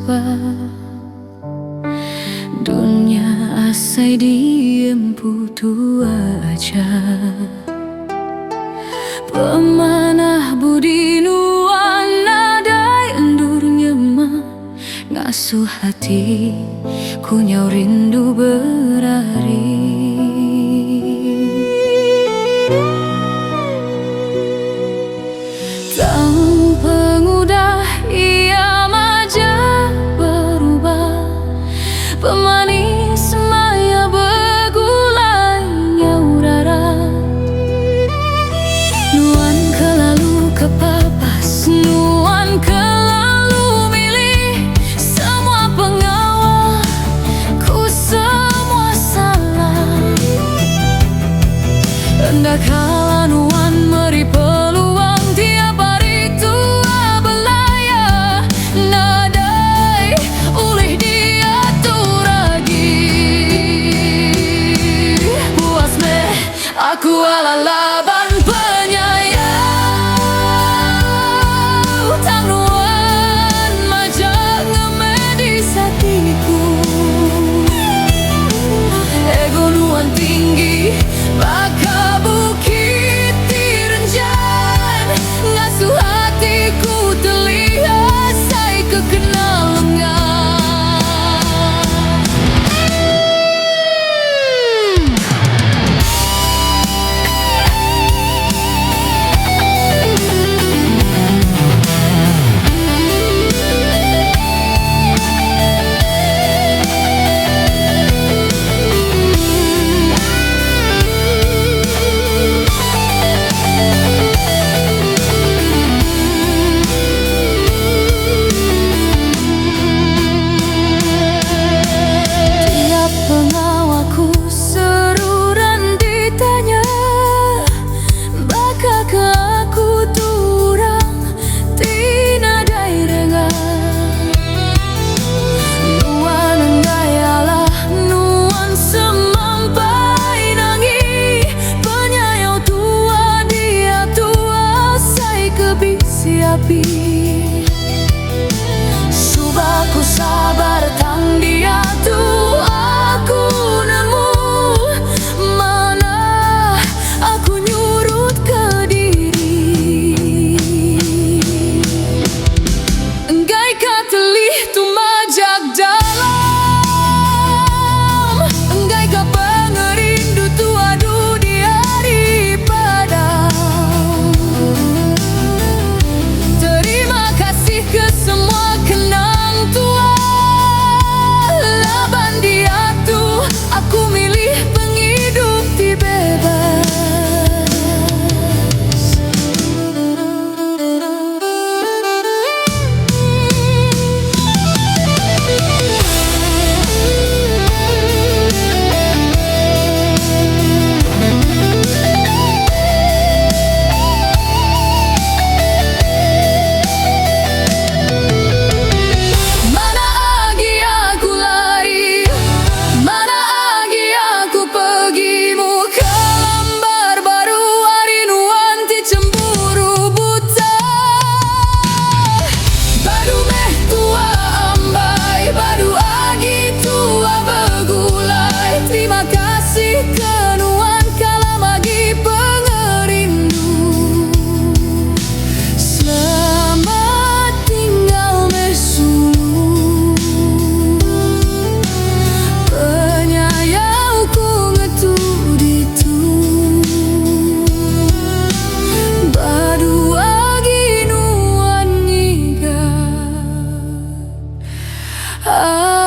coba. Dunia asai diem putu aja. Pemanah budi nuana dai endur nyema, ngasuh hati ku nyau rindu berari. Tanpa mudah ia maja berubah, pemanis maya begulainya udara. Nuan kelalu kepapas, nuan kelalu milih semua pengawal, ku semua salah. Hendak kala nuan meri peluang tiap hari tua belaya, nadai ulih dia turagi. Puas meh aku ala laban penyayang, utang nuan majak ngemedis hatiku. Ego nuan tinggi baka bukit Tirenjan, ngasuh hatiku terlihat say kekenal lengan. Subaku sabar tang dia tu aku nemu, mana aku nyurut ke diri. Enggai katelih tu majak dalam, enggai ka pengerindu tu adu di hari padam. Terima kasih ke semua kenang tua, laban dia tu aku milih penghidup di bebas. Ah